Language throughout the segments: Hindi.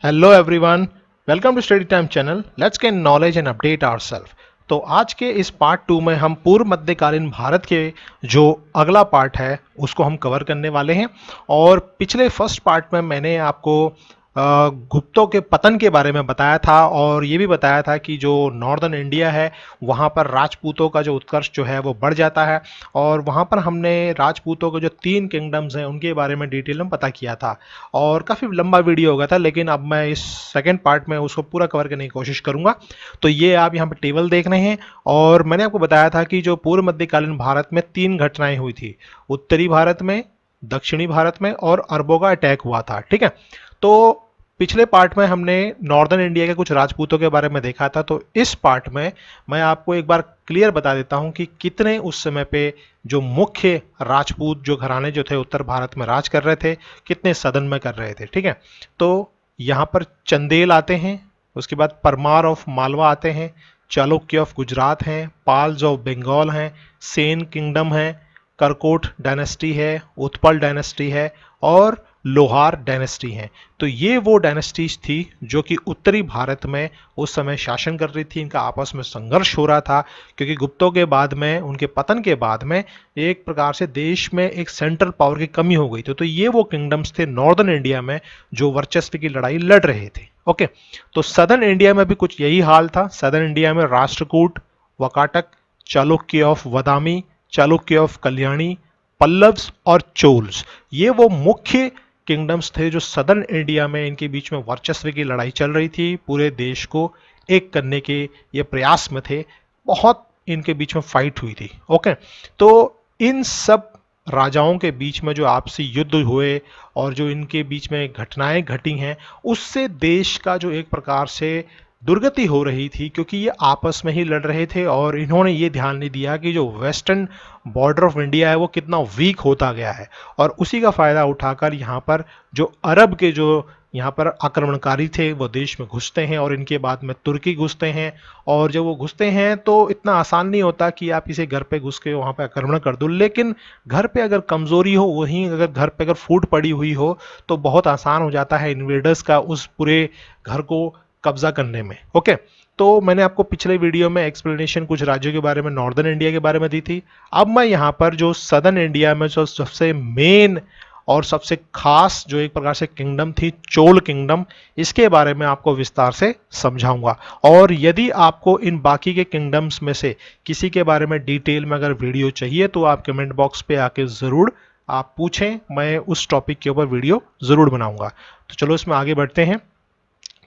Hello everyone, welcome to study time channel. Let's gain knowledge and update ourself. तो आज के इस पार्ट 2 में हम पूर्व मध्यकालीन भारत के जो अगला पार्ट है उसको हम कवर करने वाले हैं। और पिछले फर्स्ट पार्ट में मैंने आपको गुप्तों के पतन के बारे में बताया था और ये भी बताया था कि जो नॉर्दर्न इंडिया है वहाँ पर राजपूतों का जो उत्कर्ष जो है वो बढ़ जाता है। और वहाँ पर हमने राजपूतों के जो 3 किंगडम्स हैं उनके बारे में डिटेल में पता किया था। और काफ़ी लंबा वीडियो हो गया था, लेकिन अब मैं इस सेकंड पार्ट में उसको पूरा कवर करने की कोशिश करूंगा। तो ये आप यहाँ पर टेबल देख रहे हैं और मैंने आपको बताया था कि जो पूर्व मध्यकालीन भारत में 3 घटनाएं हुई थी, उत्तरी भारत में, दक्षिणी भारत में और अरबों का अटैक हुआ था। ठीक है, तो पिछले पार्ट में हमने नॉर्दर्न इंडिया के कुछ राजपूतों के बारे में देखा था। तो इस पार्ट में मैं आपको एक बार क्लियर बता देता हूं कि कितने उस समय पे जो मुख्य राजपूत जो घराने जो थे उत्तर भारत में राज कर रहे थे, कितने सदन में कर रहे थे। ठीक है, तो यहाँ पर चंदेल आते हैं, उसके बाद परमार ऑफ मालवा आते हैं, चालुक्य ऑफ गुजरात हैं, पाल्स ऑफ बंगाल हैं, सेन किंगडम है, करकोट डायनेस्टी है, उत्पल डायनेस्टी है और लोहार डायनेस्टी है। तो ये वो डायनेस्टीज थी जो कि उत्तरी भारत में उस समय शासन कर रही थी। इनका आपस में संघर्ष हो रहा था क्योंकि गुप्तों के बाद में, उनके पतन के बाद में एक प्रकार से देश में एक सेंट्रल पावर की कमी हो गई थी। तो ये वो किंगडम्स थे नॉर्दर्न इंडिया में जो वर्चस्व की लड़ाई लड़ रहे थे। ओके, तो सदर्न इंडिया में भी कुछ यही हाल था। सदर्न इंडिया में Rashtrakuta, Vakataka, Chalukya of Badami, Chalukya of Kalyani, Pallavas और चोल्स, ये वो मुख्य किंगडम्स थे जो सदर्न इंडिया में, इनके बीच में वर्चस्व की लड़ाई चल रही थी। पूरे देश को एक करने के ये प्रयास में थे। बहुत इनके बीच में फाइट हुई थी। ओके, तो इन सब राजाओं के बीच में जो आपसी युद्ध हुए और जो इनके बीच में घटनाएं घटी हैं, उससे देश का जो एक प्रकार से दुर्गति हो रही थी, क्योंकि ये आपस में ही लड़ रहे थे और इन्होंने ये ध्यान नहीं दिया कि जो वेस्टर्न बॉर्डर ऑफ इंडिया है वो कितना वीक होता गया है। और उसी का फायदा उठाकर यहाँ पर जो अरब के जो यहाँ पर आक्रमणकारी थे वो देश में घुसते हैं और इनके बाद में तुर्की घुसते हैं। और जब वो घुसते हैं तो इतना आसान नहीं होता कि आप इसे घर पे घुस के वहाँ पे आक्रमण कर दो, लेकिन घर पे अगर कमजोरी हो, वहीं अगर घर पे अगर फूट पड़ी हुई हो, तो बहुत आसान हो जाता है इन्वेडर्स का उस पूरे घर को कब्जा करने में। ओके, तो मैंने आपको पिछले वीडियो में एक्सप्लेनेशन कुछ राज्यों के बारे में, नॉर्दर्न इंडिया के बारे में दी थी। अब मैं यहाँ पर जो सदर्न इंडिया में जो सबसे मेन और सबसे खास जो एक प्रकार से किंगडम थी, चोल किंगडम, इसके बारे में आपको विस्तार से समझाऊंगा। और यदि आपको इन बाकी के किंगडम्स में से किसी के बारे में डिटेल में अगर वीडियो चाहिए तो आप कमेंट बॉक्स पे आके ज़रूर आप पूछें, मैं उस टॉपिक के ऊपर वीडियो ज़रूर बनाऊंगा। तो चलो इसमें आगे बढ़ते हैं।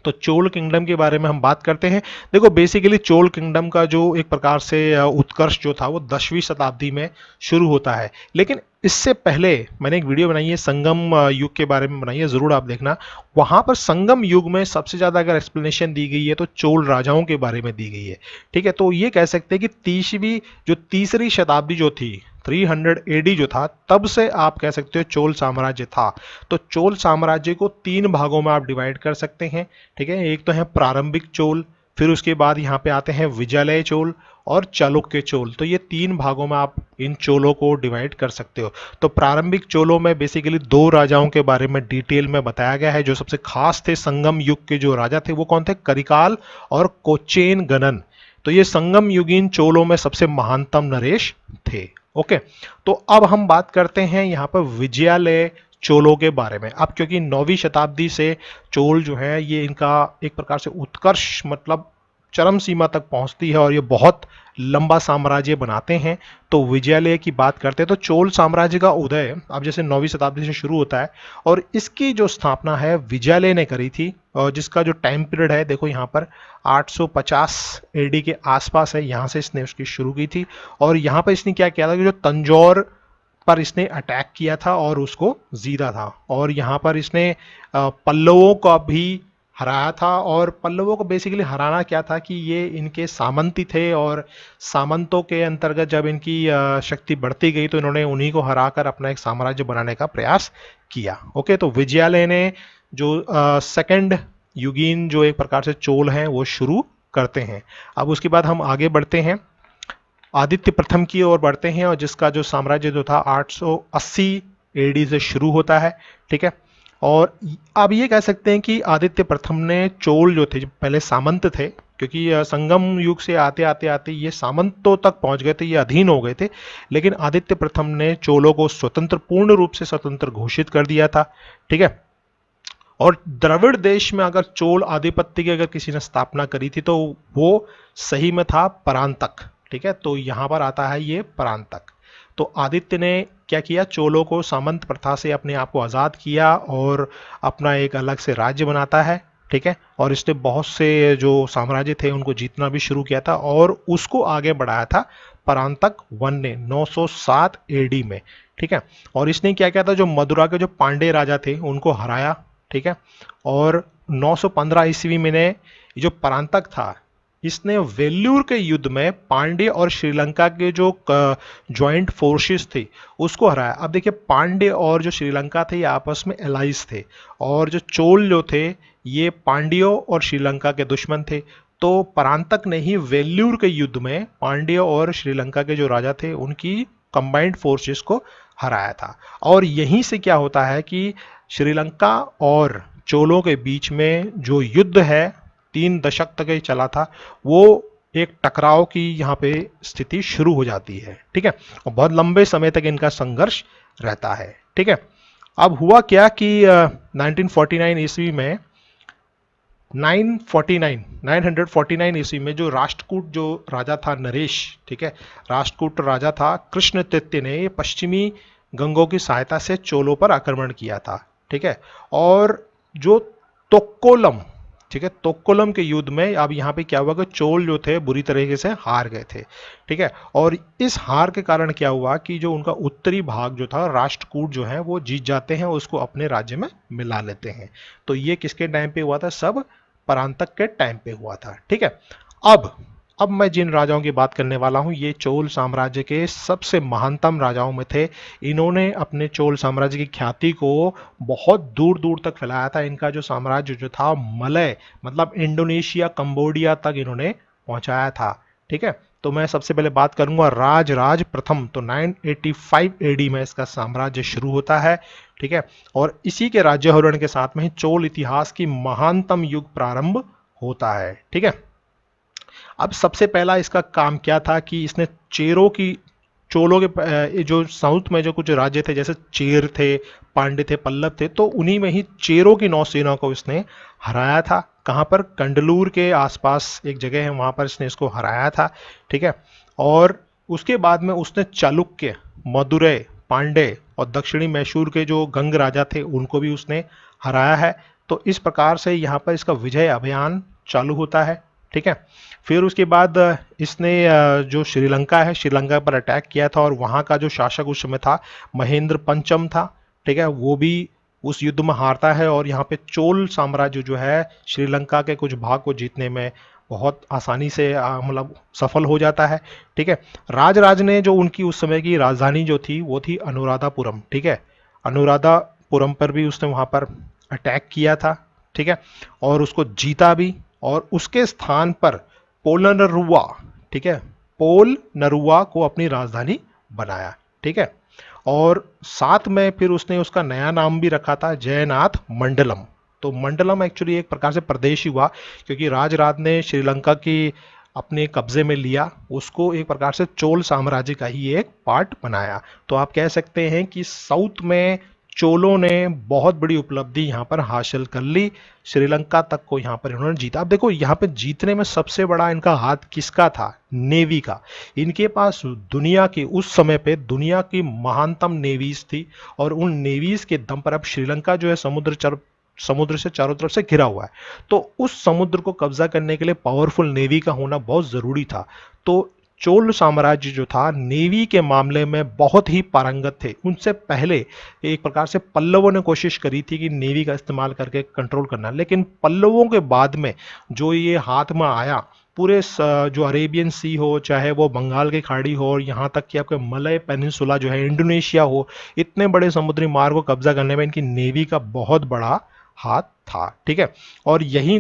तो चोल किंगडम के बारे में हम बात करते हैं। देखो, बेसिकली चोल किंगडम का जो एक प्रकार से उत्कर्ष जो था वो 10वीं शताब्दी में शुरू होता है। लेकिन इससे पहले मैंने एक वीडियो बनाई है संगम युग के बारे में बनाई है, जरूर आप देखना। वहां पर संगम युग में सबसे ज्यादा अगर एक्सप्लेनेशन दी गई है तो चोल राजाओं के बारे में दी गई है। ठीक है, तो ये कह सकते हैं कि तीसरी शताब्दी जो थी, 300 एडी जो था, तब से आप कह सकते हो चोल साम्राज्य था। तो चोल साम्राज्य को 3 भागों में आप डिवाइड कर सकते हैं। ठीक है, एक तो है प्रारंभिक चोल, फिर उसके बाद यहाँ पे आते हैं विजयलय चोल और चालुक्य चोल। तो ये 3 भागों में आप इन चोलों को डिवाइड कर सकते हो। तो प्रारंभिक चोलों में बेसिकली 2 राजाओं के बारे में डिटेल में बताया गया है जो सबसे खास थे। संगम युग के जो राजा थे वो कौन थे? करिकाल और कोचेन गणन। तो ये संगम युगीन चोलों में सबसे महानतम नरेश थे। ओके, तो अब हम बात करते हैं यहाँ पर विजयालय चोलों के बारे में। अब क्योंकि 9वीं शताब्दी से चोल जो है ये इनका एक प्रकार से उत्कर्ष मतलब चरम सीमा तक पहुंचती है और ये बहुत लंबा साम्राज्य बनाते हैं। तो विजयालय की बात करते हैं तो चोल साम्राज्य का उदय अब जैसे 9वीं शताब्दी से शुरू होता है और इसकी जो स्थापना है विजयालय ने करी थी। और जिसका जो टाइम पीरियड है देखो यहाँ पर 850 एडी के आसपास है, यहाँ से इसने उसकी शुरू की थी। और यहाँ पर इसने क्या किया था कि जो तंजौर पर इसने अटैक किया था और उसको जीता था। और यहाँ पर इसने पल्लवों का भी हराया था। और पल्लवों को बेसिकली हराना क्या था कि ये इनके सामंती थे और सामंतों के अंतर्गत जब इनकी शक्ति बढ़ती गई तो इन्होंने उन्हीं को हराकर अपना एक साम्राज्य बनाने का प्रयास किया। ओके, तो विजयालय ने जो सेकंड युगीन जो एक प्रकार से चोल हैं वो शुरू करते हैं। अब उसके बाद हम आगे बढ़ते हैं, आदित्य प्रथम की ओर बढ़ते हैं और जिसका जो साम्राज्य जो था 880 एडी से शुरू होता है। ठीक है, और आप ये कह सकते हैं कि आदित्य प्रथम ने चोल जो थे, जो पहले सामंत थे, क्योंकि संगम युग से आते आते आते ये सामंतों तक पहुंच गए थे, ये अधीन हो गए थे, लेकिन आदित्य प्रथम ने चोलों को स्वतंत्र, पूर्ण रूप से स्वतंत्र घोषित कर दिया था। ठीक है। और द्रविड़ देश में अगर चोल आधिपत्य की अगर किसी ने स्थापना करी थी तो वो सही में था परांतक। ठीक है, तो यहां पर आता है ये परांतक। तो आदित्य ने क्या किया, चोलों को सामंत प्रथा से अपने आप को आजाद किया और अपना एक अलग से राज्य बनाता है। ठीक है, और इसने बहुत से जो साम्राज्य थे उनको जीतना भी शुरू किया था और उसको आगे बढ़ाया था परांतक वन ने 907 एडी में। ठीक है, और इसने क्या किया था, जो मदुरा के जो पांडे राजा थे उनको हराया। ठीक है, और 915 ईस्वी में ने जो परांतक था, इसने वेल्लूर के युद्ध में पांड्य और श्रीलंका के जो ज्वाइंट फोर्सेस थे उसको हराया। अब देखिए, पांड्य और जो श्रीलंका थे ये आपस में एलाइज थे, और जो चोल जो थे ये पांड्यों और श्रीलंका के दुश्मन थे। तो परांतक ने ही वेल्लूर के युद्ध में पांड्य और श्रीलंका के जो राजा थे उनकी कंबाइंड फोर्सेस को हराया था। और यहीं से क्या होता है कि श्रीलंका और चोलों के बीच में जो युद्ध है 3 दशक तक ये चला था, वो एक टकराव की यहाँ पे स्थिति शुरू हो जाती है। ठीक है, और बहुत लंबे समय तक इनका संघर्ष रहता है। ठीक है, अब हुआ क्या कि 1949 ईस्वी में 949 ईस्वी में जो राष्ट्रकूट जो राजा था नरेश, ठीक है, राष्ट्रकूट राजा था कृष्ण तृतीय ने पश्चिमी गंगों की सहायता से चोलों पर आक्रमण किया था। ठीक है, और जो तोक्कोलम, ठीक है, तोक्कोलम के युद्ध में अब यहाँ पे क्या हुआ कि चोल जो थे बुरी तरीके से हार गए थे। ठीक है, और इस हार के कारण क्या हुआ कि जो उनका उत्तरी भाग जो था राष्ट्रकूट जो है वो जीत जाते हैं, उसको अपने राज्य में मिला लेते हैं। तो ये किसके टाइम पे हुआ था, सब परांतक के टाइम पे हुआ था। ठीक है, अब मैं जिन राजाओं की बात करने वाला हूं ये चोल साम्राज्य के सबसे महानतम राजाओं में थे। इन्होंने अपने चोल साम्राज्य की ख्याति को बहुत दूर दूर तक फैलाया था। इनका जो साम्राज्य जो था मलय मतलब इंडोनेशिया, कंबोडिया तक इन्होंने पहुंचाया था। ठीक है, तो मैं सबसे पहले बात करूंगा राज प्रथम। तो 985 एडी में इसका साम्राज्य शुरू होता है। ठीक है, और इसी के राज्यारोहण के साथ में ही चोल इतिहास की महानतम युग प्रारंभ होता है। ठीक है, अब सबसे पहला इसका काम क्या था कि इसने चेरों की, चोलों के जो साउथ में जो कुछ राज्य थे जैसे चेर थे, पांड्य थे, पल्लव थे, तो उन्हीं में ही चेरों की नौसेना को इसने हराया था। कहाँ पर, कंडलूर के आसपास एक जगह है वहां पर इसने इसको हराया था। ठीक है, और उसके बाद में उसने चालुक्य, मदुरै, पांडे और दक्षिणी मैसूर के जो गंग राजा थे उनको भी उसने हराया है। तो इस प्रकार से यहाँ पर इसका विजय अभियान चालू होता है। ठीक है, फिर उसके बाद इसने जो श्रीलंका है, श्रीलंका पर अटैक किया था और वहाँ का जो शासक उस समय था महेंद्र पंचम था। ठीक है, वो भी उस युद्ध में हारता है और यहाँ पे चोल साम्राज्य जो है श्रीलंका के कुछ भाग को जीतने में बहुत आसानी से मतलब सफल हो जाता है। ठीक है, राजराज ने जो उनकी उस समय की राजधानी जो थी वो थी अनुराधापुरम। ठीक है, अनुराधापुरम पर भी उसने वहाँ पर अटैक किया था। ठीक है, और उसको जीता भी, और उसके स्थान पर पोलनरुआ, ठीक है, पोल नरुआ को अपनी राजधानी बनाया। ठीक है, और साथ में फिर उसने उसका नया नाम भी रखा था जयनाथ मंडलम। तो मंडलम एक्चुअली एक प्रकार से प्रदेश ही हुआ, क्योंकि राजराज ने श्रीलंका की अपने कब्जे में लिया, उसको एक प्रकार से चोल साम्राज्य का ही एक पार्ट बनाया। तो आप कह सकते हैं कि साउथ में चोलों ने बहुत बड़ी उपलब्धि यहाँ पर हासिल कर ली, श्रीलंका तक को यहाँ पर इन्होंने जीता। अब देखो यहाँ पे जीतने में सबसे बड़ा इनका हाथ किसका था, नेवी का। इनके पास दुनिया की उस समय पे दुनिया की महानतम नेवीज थी, और उन नेवीज के दम पर अब श्रीलंका जो है समुद्र से चारों तरफ से घिरा हुआ है। तो उस समुद्र को कब्जा करने के लिए पावरफुल नेवी का होना बहुत जरूरी था। तो चोल साम्राज्य जो था नेवी के मामले में बहुत ही पारंगत थे। उनसे पहले एक प्रकार से पल्लवों ने कोशिश करी थी कि नेवी का इस्तेमाल करके कंट्रोल करना, लेकिन पल्लवों के बाद में जो ये हाथ में आया, पूरे जो अरेबियन सी हो, चाहे वो बंगाल की खाड़ी हो, और यहाँ तक कि आपके मलय पेनिनसुला जो है, इंडोनेशिया हो, इतने बड़े समुद्री मार्ग को कब्जा करने में इनकी नेवी का बहुत बड़ा हाथ था। ठीक है, और यही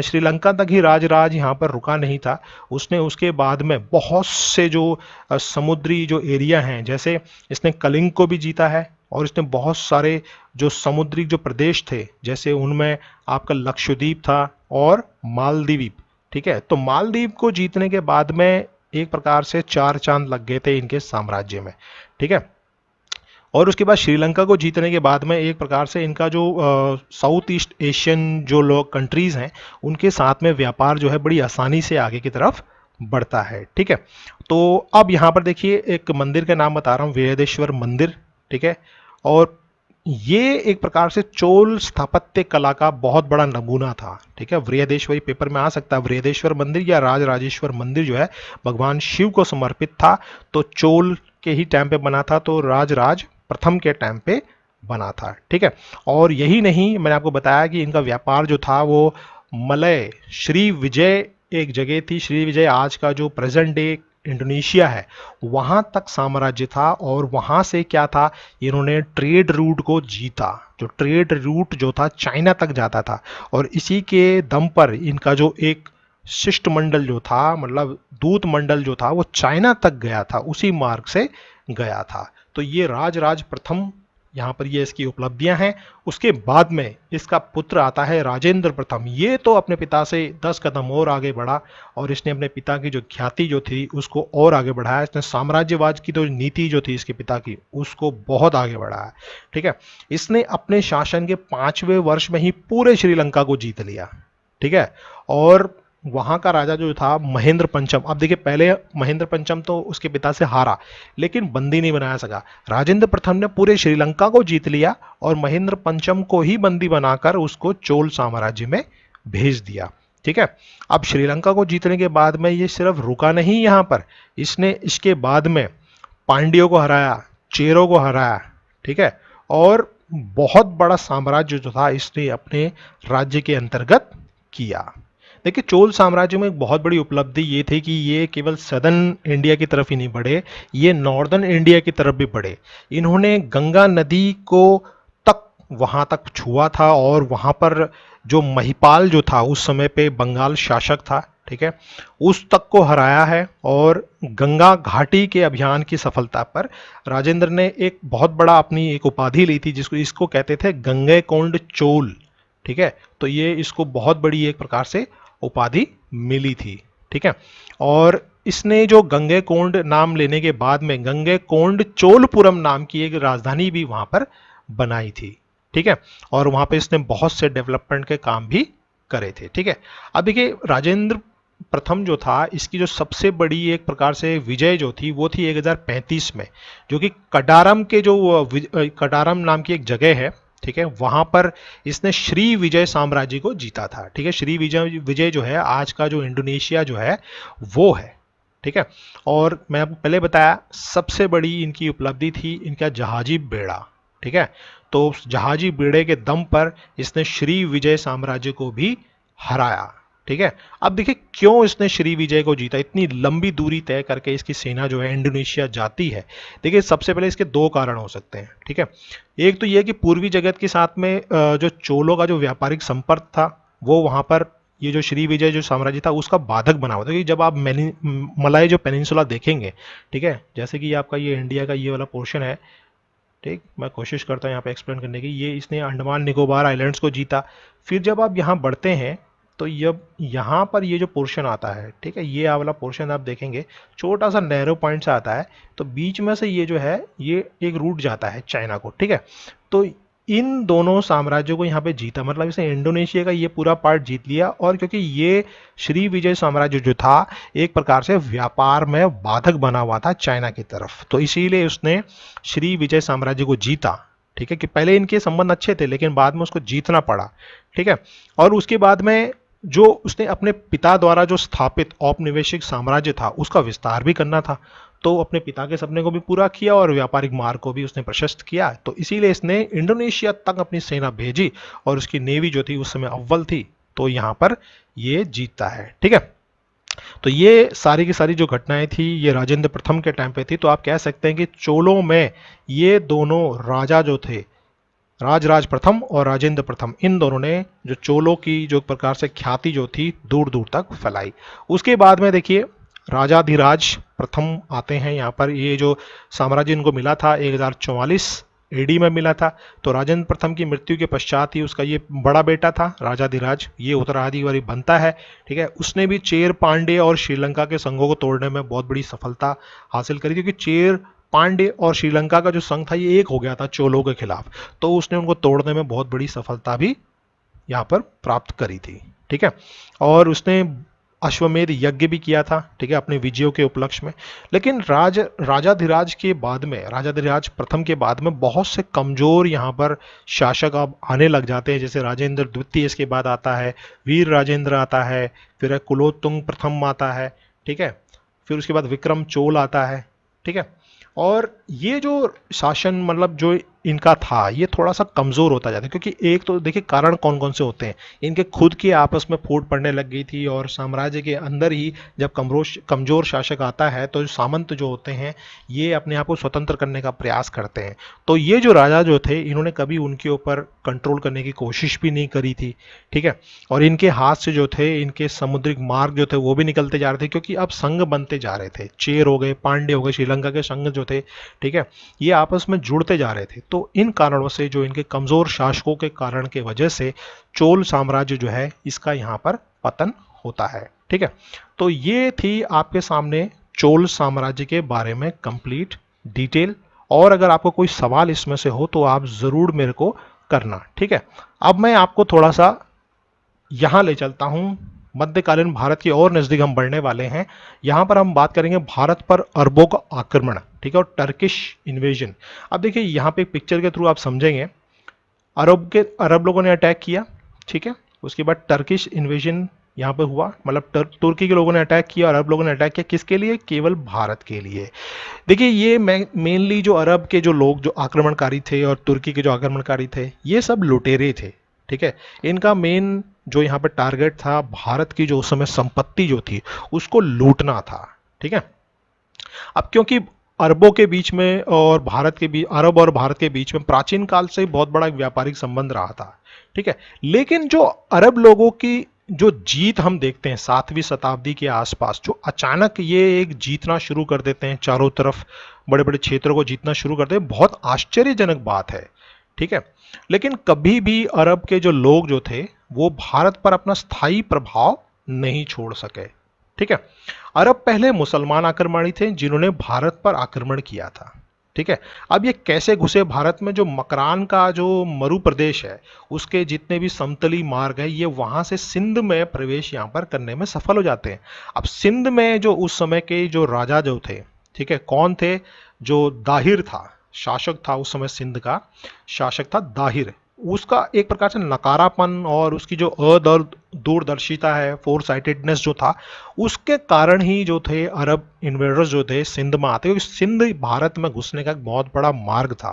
श्रीलंका तक ही राजराज यहाँ पर रुका नहीं था। उसने उसके बाद में बहुत से जो समुद्री जो एरिया हैं, जैसे इसने कलिंग को भी जीता है। और इसने बहुत सारे जो समुद्री जो प्रदेश थे, जैसे उनमें आपका लक्षद्वीप था और मालदीव, ठीक है। तो मालदीव को जीतने के बाद में एक प्रकार से चार चांद लग गए थे इनके साम्राज्य में, ठीक है। और उसके बाद श्रीलंका को जीतने के बाद में एक प्रकार से इनका जो साउथ ईस्ट एशियन जो लोग कंट्रीज हैं उनके साथ में व्यापार जो है बड़ी आसानी से आगे की तरफ बढ़ता है, ठीक है। तो अब यहाँ पर देखिए एक मंदिर का नाम बता रहा हूँ, बृहदेश्वर मंदिर, ठीक है। और ये एक प्रकार से चोल स्थापत्य कला का बहुत बड़ा नमूना था, ठीक है। बृहदेश्वरी पेपर में आ सकता है, बृहदेश्वर मंदिर या राज राजेश्वर मंदिर जो है भगवान शिव को समर्पित था, तो चोल के ही टाइम पे बना था, तो राज प्रथम के टाइम पे बना था, ठीक है। और यही नहीं, मैंने आपको बताया कि इनका व्यापार जो था वो मलय श्री विजय एक जगह थी, श्री विजय आज का जो प्रेजेंट डे इंडोनेशिया है वहां तक साम्राज्य था, और वहां से क्या था, इन्होंने ट्रेड रूट को जीता, जो ट्रेड रूट जो था चाइना तक जाता था, और इसी के दम पर इनका जो एक शिष्टमंडल जो था, मतलब दूत मंडल जो था वो चाइना तक गया था, उसी मार्ग से गया था। तो ये राज प्रथम, यहाँ पर ये इसकी उपलब्धियां हैं। उसके बाद में इसका पुत्र आता है राजेंद्र प्रथम, ये तो अपने पिता से 10 कदम और आगे बढ़ा, और इसने अपने पिता की जो ख्याति जो थी उसको और आगे बढ़ाया। इसने साम्राज्यवाद की तो नीति जो थी इसके पिता की उसको बहुत आगे बढ़ाया, ठीक है। इसने अपने शासन के 5वें वर्ष में ही पूरे श्रीलंका को जीत लिया, ठीक है। और वहां का राजा जो था महेंद्र पंचम, अब देखिए पहले महेंद्र पंचम तो उसके पिता से हारा लेकिन बंदी नहीं बनाया सका, राजेंद्र प्रथम ने पूरे श्रीलंका को जीत लिया और महेंद्र पंचम को ही बंदी बनाकर उसको चोल साम्राज्य में भेज दिया, ठीक है। अब श्रीलंका को जीतने के बाद में ये सिर्फ रुका नहीं यहां पर, इसने इसके बाद में पांड्यों को हराया, चेरों को हराया, ठीक है। और बहुत बड़ा साम्राज्य जो था इसने अपने राज्य के अंतर्गत किया। देखिए चोल साम्राज्य में एक बहुत बड़ी उपलब्धि ये थी कि ये केवल सदर्न इंडिया की तरफ ही नहीं बढ़े, ये नॉर्दर्न इंडिया की तरफ भी बढ़े। इन्होंने गंगा नदी को तक वहां तक छुआ था, और वहां पर जो महिपाल जो था उस समय पे बंगाल शासक था, ठीक है, उस तक को हराया है। और गंगा घाटी के अभियान की सफलता पर राजेंद्र ने एक बहुत बड़ा अपनी एक उपाधि ली थी, जिसको इसको कहते थे गंगैकोंड चोल, ठीक है। तो ये इसको बहुत बड़ी एक प्रकार से उपाधि मिली थी, ठीक है। और इसने जो गंगैकोंड नाम लेने के बाद में गंगैकोंड चोलपुरम नाम की एक राजधानी भी वहां पर बनाई थी, ठीक है। और वहां पे इसने बहुत से डेवलपमेंट के काम भी करे थे, ठीक है। अब देखिए राजेंद्र प्रथम जो था इसकी जो सबसे बड़ी एक प्रकार से विजय जो थी वो थी 1035 में, जो कि कडारम के जो कडारम नाम की एक जगह है, ठीक है, वहां पर इसने श्री विजय साम्राज्य को जीता था, ठीक है। श्री विजय विजय जो है आज का जो इंडोनेशिया जो है वो है, ठीक है। और मैं आपको पहले बताया सबसे बड़ी इनकी उपलब्धि थी इनका जहाजी बेड़ा, ठीक है। तो उस जहाजी बेड़े के दम पर इसने श्री विजय साम्राज्य को भी हराया, ठीक है। अब देखिए क्यों इसने श्री विजय को जीता, इतनी लंबी दूरी तय करके इसकी सेना जो है इंडोनेशिया जाती है। देखिए सबसे पहले इसके दो कारण हो सकते हैं, ठीक है। एक तो यह कि पूर्वी जगत के साथ में जो चोलों का जो व्यापारिक संपर्क था वो वहां पर ये जो श्री विजय जो साम्राज्य था उसका बाधक बना हुआ था, क्योंकि जब आप मलय जो पेनिनसुला देखेंगे, ठीक है, जैसे कि आपका ये इंडिया का ये वाला पोर्शन है, ठीक, मैं कोशिश करता हूँ यहाँ पे एक्सप्लेन करने की। ये इसने अंडमान निकोबार आइलैंड्स को जीता। फिर जब आप यहाँ बढ़ते हैं तो जब यहाँ पर ये जो पोर्शन आता है, ठीक है, ये वाला पोर्शन आप देखेंगे छोटा सा नैरो पॉइंट से आता है, तो बीच में से ये जो है ये एक रूट जाता है चाइना को, ठीक है। तो इन दोनों साम्राज्यों को यहाँ पे जीता, मतलब इसे इंडोनेशिया का ये पूरा पार्ट जीत लिया। और क्योंकि ये श्री विजय साम्राज्य जो था एक प्रकार से व्यापार में बाधक बना हुआ था चाइना की तरफ, तो इसीलिए उसने श्री विजय साम्राज्य को जीता, ठीक है। कि पहले इनके संबंध अच्छे थे लेकिन बाद में उसको जीतना पड़ा, ठीक है। और उसके बाद में जो उसने अपने पिता द्वारा जो स्थापित औपनिवेशिक साम्राज्य था उसका विस्तार भी करना था, तो अपने पिता के सपने को भी पूरा किया और व्यापारिक मार्ग को भी उसने प्रशस्त किया। तो इसीलिए इसने इंडोनेशिया तक अपनी सेना भेजी और उसकी नेवी जो थी उस समय अव्वल थी, तो यहां पर ये जीतता है, ठीक है। तो ये सारी की सारी जो घटनाएं थी ये राजेंद्र प्रथम के टाइम पे थी। तो आप कह सकते हैं कि चोलों में ये दोनों राजा जो थे, राज प्रथम और राजेंद्र प्रथम, इन दोनों ने जो चोलों की जो प्रकार से ख्याति जो थी दूर दूर तक फैलाई। उसके बाद में देखिए राजाधिराज प्रथम आते हैं यहाँ पर। ये जो साम्राज्य इनको मिला था 1044 एडी में मिला था। तो राजेंद्र प्रथम की मृत्यु के पश्चात ही उसका ये बड़ा बेटा था राजाधिराज, ये उत्तराधिकारी बनता है। ठीक है, उसने भी चेर, पांड्य और श्रीलंका के संघों को तोड़ने में बहुत बड़ी सफलता हासिल करी, क्योंकि चेर, पांड्य और श्रीलंका का जो संघ था ये एक हो गया था चोलों के खिलाफ, तो उसने उनको तोड़ने में बहुत बड़ी सफलता भी यहाँ पर प्राप्त करी थी। ठीक है, और उसने अश्वमेध यज्ञ भी किया था, ठीक है, अपने विजयों के उपलक्ष्य में। लेकिन राजाधिराज के बाद में, राजाधिराज प्रथम के बाद में बहुत से कमजोर यहाँ पर शासक अब आने लग जाते हैं, जैसे राजेंद्र द्वितीय इसके बाद आता है, वीर राजेंद्र आता है, फिर कुलोत्तुंग प्रथम आता है। ठीक है, फिर उसके बाद विक्रम चोल आता है। ठीक है, और ये जो शासन मतलब जो इनका था ये थोड़ा सा कमजोर होता जाता है, क्योंकि एक तो देखिए कारण कौन कौन से होते हैं, इनके खुद के आपस में फूट पड़ने लग गई थी, और साम्राज्य के अंदर ही जब कमजोर शासक आता है तो सामंत जो होते हैं ये अपने आप को स्वतंत्र करने का प्रयास करते हैं। तो ये जो राजा जो थे इन्होंने कभी उनके ऊपर कंट्रोल करने की कोशिश भी नहीं करी थी। ठीक है, और इनके हाथ से जो थे इनके समुद्रिक मार्ग जो थे वो भी निकलते जा रहे थे, क्योंकि अब संघ बनते जा रहे थे, चेर हो गए, पांड्य हो गए, श्रीलंका के संघ जो थे, ठीक है, ये आपस में जुड़ते जा रहे थे। तो इन कारणों से, जो इनके कमजोर शासकों के कारण के वजह से चोल साम्राज्य जो है इसका यहाँ पर पतन होता है। ठीक है, तो ये थी आपके सामने चोल साम्राज्य के बारे में कंप्लीट डिटेल, और अगर आपको कोई सवाल इसमें से हो तो आप जरूर मेरे को करना। ठीक है, अब मैं आपको थोड़ा सा यहां ले चलता हूं, मध्यकालीन भारत की और नजदीक हम बढ़ने वाले हैं। यहां पर हम बात करेंगे भारत पर अरबों का आक्रमण, ठीक है, और टर्किश इन्वेजन। अब देखिए यहां पे पिक्चर के थ्रू आप समझेंगे, अरब लोगों ने अटैक किया, ठीक है, उसके बाद टर्किश इन्वेजन यहाँ पे हुआ, मतलब तुर्की के लोगों ने अटैक किया और अरब लोगों ने अटैक किया, किसके लिए? केवल भारत के लिए। देखिए ये मेनली जो अरब के जो लोग जो आक्रमणकारी थे और तुर्की के जो आक्रमणकारी थे ये सब लुटेरे थे। ठीक है, इनका मेन जो यहाँ पे टारगेट था भारत की जो उस समय संपत्ति जो थी उसको लूटना था। ठीक है, अब क्योंकि अरबों के बीच में और भारत के बीच, अरब और भारत के बीच में प्राचीन काल से बहुत बड़ा व्यापारिक संबंध रहा था। ठीक है, लेकिन जो अरब लोगों की जो जीत हम देखते हैं 7वीं शताब्दी के आसपास, जो अचानक ये एक जीतना शुरू कर देते हैं, चारों तरफ बड़े बड़े क्षेत्रों को जीतना शुरू करते हैं, बहुत आश्चर्यजनक बात है। ठीक है, लेकिन कभी भी अरब के जो लोग जो थे वो भारत पर अपना स्थायी प्रभाव नहीं छोड़ सके। ठीक है, अरब पहले मुसलमान आक्रमणी थे जिन्होंने भारत पर आक्रमण किया था। ठीक है, अब ये कैसे घुसे भारत में? जो मकरान का जो मरु प्रदेश है उसके जितने भी समतली मार्ग है ये वहां से सिंध में प्रवेश यहाँ पर करने में सफल हो जाते हैं। अब सिंध में जो उस समय के जो राजा जो थे, ठीक है, कौन थे? जो दाहिर था, शासक था उस समय, सिंध का शासक था दाहिर। उसका एक प्रकार से नकारापन और उसकी जो दूरदर्शिता है, फोर साइटेडनेस जो था, उसके कारण ही जो थे अरब इन्वेडर्स जो थे सिंध में आते, क्योंकि सिंध भारत में घुसने का एक बहुत बड़ा मार्ग था।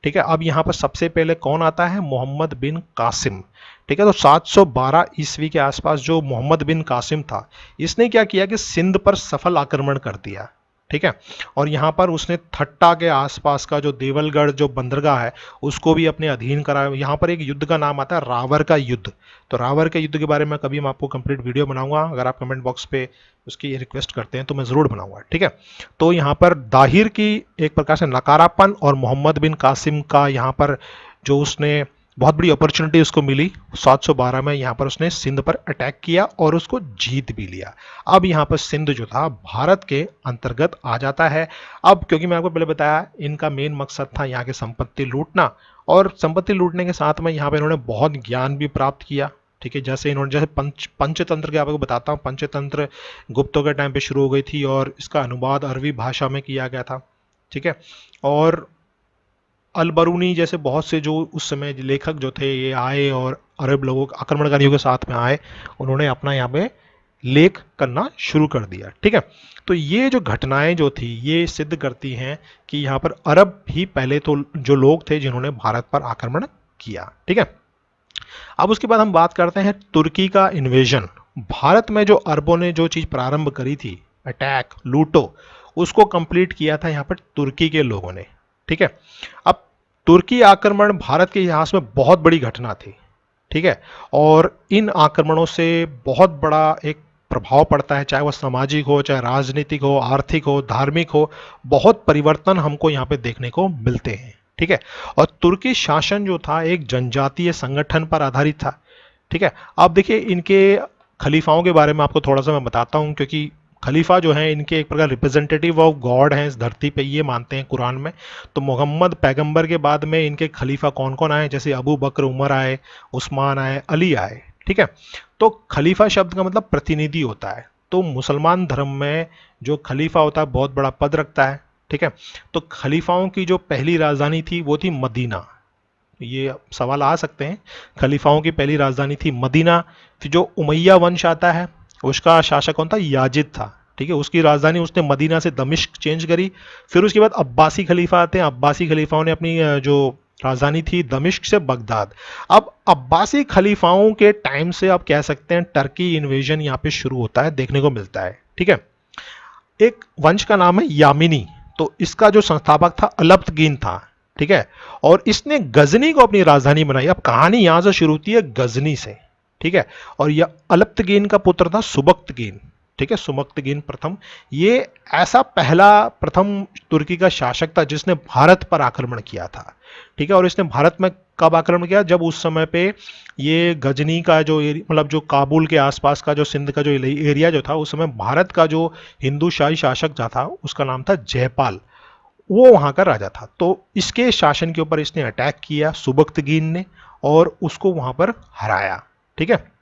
ठीक है, अब यहाँ पर सबसे पहले कौन आता है? मोहम्मद बिन कासिम। ठीक है, तो 712 ईस्वी के आसपास जो मोहम्मद बिन कासिम था इसने क्या किया कि सिंध पर सफल आक्रमण कर दिया। ठीक है, और यहाँ पर उसने थट्टा के आसपास का जो देवलगढ़ जो बंदरगाह है उसको भी अपने अधीन करा। यहाँ पर एक युद्ध का नाम आता है रावर का युद्ध। तो रावर के युद्ध के बारे में कभी मैं आपको कंप्लीट वीडियो बनाऊंगा, अगर आप कमेंट बॉक्स पे उसकी रिक्वेस्ट करते हैं तो मैं जरूर बनाऊंगा। ठीक है, तो यहाँ पर दाहिर की एक प्रकार से नकारापन और मोहम्मद बिन कासिम का यहाँ पर जो उसने बहुत बड़ी अपॉर्चुनिटी उसको मिली 712 में, यहाँ पर उसने सिंध पर अटैक किया और उसको जीत भी लिया। अब यहाँ पर सिंध जो था भारत के अंतर्गत आ जाता है। अब क्योंकि मैं आपको पहले बताया इनका मेन मकसद था यहाँ की संपत्ति लूटना, और संपत्ति लूटने के साथ में यहाँ पे इन्होंने बहुत ज्ञान भी प्राप्त किया। ठीक है, जैसे इन्होंने जैसे पंचतंत्र के आपको बताता हूँ, पंचतंत्र गुप्तों के टाइम पे शुरू हो गई थी और इसका अनुवाद अरबी भाषा में किया गया था। ठीक है, और अलबरूनी जैसे बहुत से जो उस समय लेखक जो थे ये आए और अरब लोगों आक्रमणकारियों के साथ में आए, उन्होंने अपना यहाँ पे लेख करना शुरू कर दिया। ठीक है, तो ये जो घटनाएं जो थी ये सिद्ध करती हैं कि यहाँ पर अरब ही पहले तो जो लोग थे जिन्होंने भारत पर आक्रमण किया। ठीक है, अब उसके बाद हम बात करते हैं तुर्की का इन्वेजन। भारत में जो अरबों ने जो चीज प्रारंभ करी थी, अटैक, लूटो, उसको कंप्लीट किया था यहाँ पर तुर्की के लोगों ने। ठीक है, अब तुर्की आक्रमण भारत के इतिहास में बहुत बड़ी घटना थी। ठीक है, और इन आक्रमणों से बहुत बड़ा एक प्रभाव पड़ता है, चाहे वह सामाजिक हो, चाहे राजनीतिक हो, आर्थिक हो, धार्मिक हो, बहुत परिवर्तन हमको यहाँ पे देखने को मिलते हैं। ठीक है। और तुर्की शासन जो था एक जनजातीय संगठन पर आधारित था। ठीक है। अब देखिए इनके खलीफाओं के बारे में आपको थोड़ा सा मैं बताता हूँ, क्योंकि खलीफा जो है इनके एक प्रकार रिप्रेजेंटेटिव ऑफ गॉड हैं इस धरती पे, ये मानते हैं कुरान में। तो मोहम्मद पैगंबर के बाद में इनके खलीफा कौन कौन आए, जैसे अबू बकर, उमर आए, उस्मान आए, अली आए। ठीक है। तो खलीफा शब्द का मतलब प्रतिनिधि होता है। तो मुसलमान धर्म में जो खलीफा होता है बहुत बड़ा पद रखता है। ठीक है। तो खलीफाओं की जो पहली राजधानी थी वो थी मदीना। ये सवाल आ सकते हैं। खलीफाओं की पहली राजधानी थी मदीना। फिर जो उमैया वंश आता है उसका शासक कौन था, याजिद था। ठीक है। उसकी राजधानी उसने मदीना से दमिश्क चेंज करी। फिर उसके बाद अब्बासी खलीफा आते हैं। अब्बासी खलीफाओं ने अपनी जो राजधानी थी दमिश्क से बगदाद। अब अब्बासी खलीफाओं के टाइम से आप कह सकते हैं टर्की इन्वेजन यहाँ पे शुरू होता है, देखने को मिलता है। ठीक है। एक वंश का नाम है यामिनी। तो इसका जो संस्थापक था अलब्तगीन था। ठीक है। और इसने गजनी को अपनी राजधानी बनाई। अब कहानी यहां से शुरू होती है गजनी से। ठीक है। और यह अलब्तगीन का पुत्र था सुबक्तगीन। ठीक है। सुबक्तगीन प्रथम, ये ऐसा पहला प्रथम तुर्की का शासक था जिसने भारत पर आक्रमण किया था। ठीक है। और इसने भारत में कब आक्रमण किया, जब उस समय पे ये गजनी का जो मतलब जो काबुल के आसपास का जो सिंध का जो एरिया जो था, उस समय भारत का जो हिंदू शाही शासक जो था उसका नाम था जयपाल, वो वहां का राजा था। तो इसके शासन के ऊपर इसने अटैक किया सुबक्तगीन ने, और उसको वहां पर हराया। ठीक है।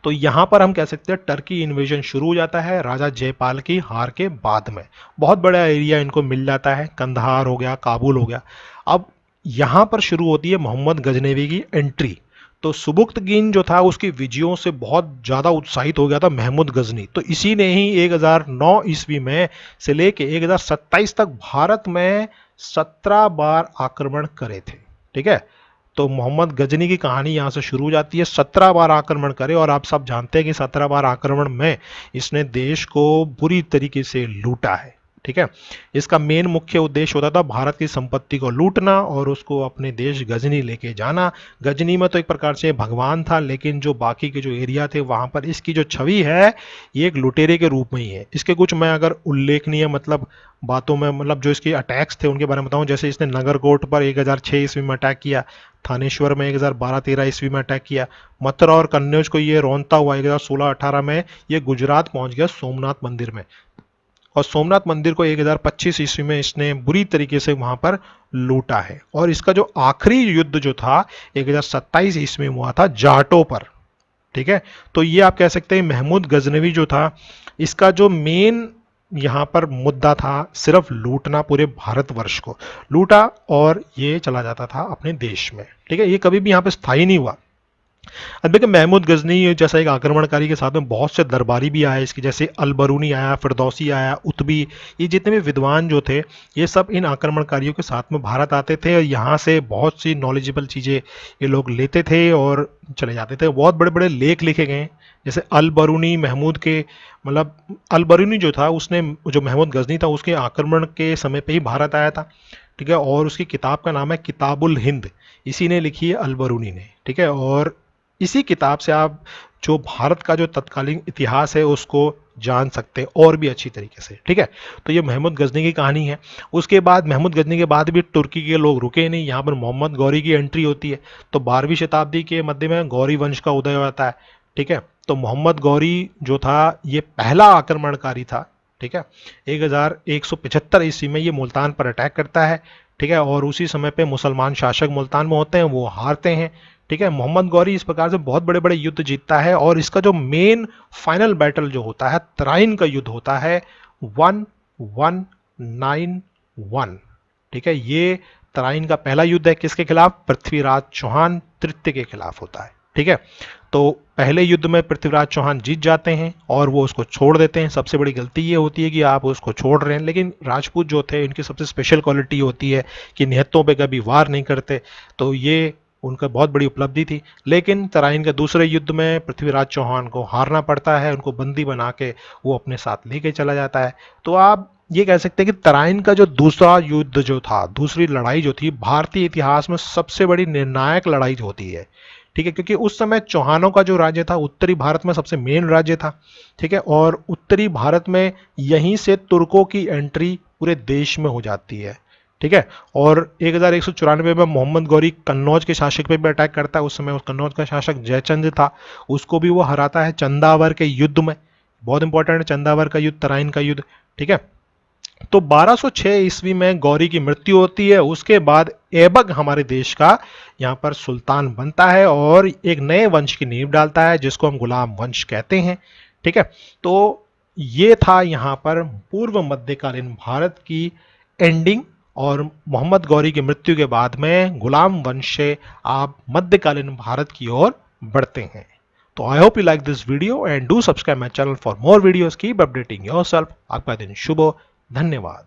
तो यहां पर हम कह सकते हैं टर्की इन्वेजन शुरू हो जाता है राजा जयपाल की हार के बाद में। बहुत बड़ा एरिया इनको मिल जाता है, कंधार हो गया, काबुल हो गया। अब यहां पर शुरू होती है मोहम्मद गजनवी की एंट्री। तो सुबुक्तगीन जो था उसकी विजयों से बहुत ज़्यादा उत्साहित हो गया था महमूद गजनी। तो इसी ने ही 1009 ईस्वी में से लेके 1027 तक भारत में 17 बार आक्रमण करे थे। ठीक है। तो मोहम्मद गजनी की कहानी यहाँ से शुरू हो जाती है। 17 बार आक्रमण करे, और आप सब जानते हैं कि 17 बार आक्रमण में इसने देश को बुरी तरीके से लूटा है। ठीक है। इसका मेन मुख्य उद्देश्य होता था भारत की संपत्ति को लूटना और उसको अपने देश गजनी लेके जाना। गजनी में तो एक प्रकार से भगवान था, लेकिन जो बाकी के जो एरिया थे वहां पर इसकी जो छवि है ये एक लुटेरे के रूप में ही है। इसके कुछ मैं अगर उल्लेखनीय मतलब बातों में मतलब जो इसके अटैक्स थे उनके बारे में बताऊं, जैसे इसने नगरकोट पर 1006 ईस्वी में अटैक किया, थानेश्वर में 1012-13 ईस्वी में अटैक किया, मथुरा और कन्नौज को ये रौंदता हुआ 1016-18 में ये गुजरात पहुंच गया सोमनाथ मंदिर में। और सोमनाथ मंदिर को 1025 ईस्वी में इसने बुरी तरीके से वहां पर लूटा है। और इसका जो आखिरी युद्ध जो था 1027 ईस्वी में हुआ था जाटों पर। ठीक है। तो ये आप कह सकते हैं महमूद गजनवी जो था इसका जो मेन यहां पर मुद्दा था सिर्फ लूटना, पूरे भारतवर्ष को लूटा और ये चला जाता था अपने देश में। ठीक है। ये कभी भी यहां पे स्थायी नहीं हुआ। अब देखिए महमूद गजनी जैसा एक आक्रमणकारी के साथ में बहुत से दरबारी भी आए इसके, जैसे अलबरूनी आया, फिरदौसी आया, उतबी, ये जितने भी विद्वान जो थे ये सब इन आक्रमणकारियों के साथ में भारत आते थे और यहाँ से बहुत सी नॉलेजेबल चीज़ें ये लोग लेते थे और चले जाते थे। बहुत बड़े बड़े लेख लिखे गए, जैसे अलबरूनी महमूद के मतलब अलबरूनी जो था उसने जो महमूद गजनी था उसके आक्रमण के समय पे ही भारत आया था। ठीक है। और उसकी किताब का नाम है किताबुल हिंद, इसी ने लिखी है अलबरूनी ने। ठीक है। और इसी किताब से आप जो भारत का जो तत्कालीन इतिहास है उसको जान सकते हैं और भी अच्छी तरीके से। ठीक है। तो ये महमूद गजनी की कहानी है। उसके बाद महमूद गजनी के बाद भी तुर्की के लोग रुके नहीं, यहाँ पर मोहम्मद गौरी की एंट्री होती है। तो 12वीं शताब्दी के मध्य में गौरी वंश का उदय होता है। ठीक है। तो मोहम्मद गौरी जो था ये पहला आक्रमणकारी था। ठीक है। 1175 ईस्वी में ये मुल्तान पर अटैक करता है। ठीक है। और उसी समय पे मुसलमान शासक मुल्तान में होते हैं, वो हारते हैं। ठीक है। मोहम्मद गौरी इस प्रकार से बहुत बड़े बड़े युद्ध जीतता है और इसका जो मेन फाइनल बैटल जो होता है तराइन का युद्ध होता है 1191। ठीक है। ये तराइन का पहला युद्ध है, किसके खिलाफ, पृथ्वीराज चौहान तृतीय के खिलाफ होता है। ठीक है। तो पहले युद्ध में पृथ्वीराज चौहान जीत जाते हैं और वो उसको छोड़ देते हैं। सबसे बड़ी गलती ये होती है कि आप उसको छोड़ रहे हैं, लेकिन राजपूत जो थे इनकी सबसे स्पेशल क्वालिटी होती है कि निहत्तों पे कभी वार नहीं करते, तो ये उनका बहुत बड़ी उपलब्धि थी। लेकिन तराइन के दूसरे युद्ध में पृथ्वीराज चौहान को हारना पड़ता है, उनको बंदी बना के वो अपने साथ लेके चला जाता है। तो आप ये कह सकते हैं कि तराइन का जो दूसरा युद्ध जो था, दूसरी लड़ाई जो थी, भारतीय इतिहास में सबसे बड़ी निर्णायक लड़ाई जो होती है। ठीक है। क्योंकि उस समय चौहानों का जो राज्य था उत्तरी भारत में सबसे मेन राज्य था। ठीक है। और उत्तरी भारत में यहीं से तुर्कों की एंट्री पूरे देश में हो जाती है। ठीक है। और 1194 में मोहम्मद गौरी कन्नौज के शासक पे भी अटैक करता है। उस समय उस कन्नौज का शासक जयचंद था, उसको भी वो हराता है चंदावर के युद्ध में। बहुत इंपॉर्टेंट है चंदावर का युद्ध, तराइन का युद्ध, ठीक है। तो 1206 ईस्वी में गौरी की मृत्यु होती है। उसके बाद ऐबक हमारे देश का यहाँ पर सुल्तान बनता है और एक नए वंश की नींव डालता है जिसको हम गुलाम वंश कहते हैं, ठीक है। तो ये था यहाँ पर पूर्व मध्यकालीन भारत की एंडिंग, और मोहम्मद गौरी की मृत्यु के बाद में गुलाम वंश से आप मध्यकालीन भारत की ओर बढ़ते हैं। तो I hope you like this video and do subscribe my channel for more videos. Keep updating yourself. आपका दिन शुभ हो। धन्यवाद।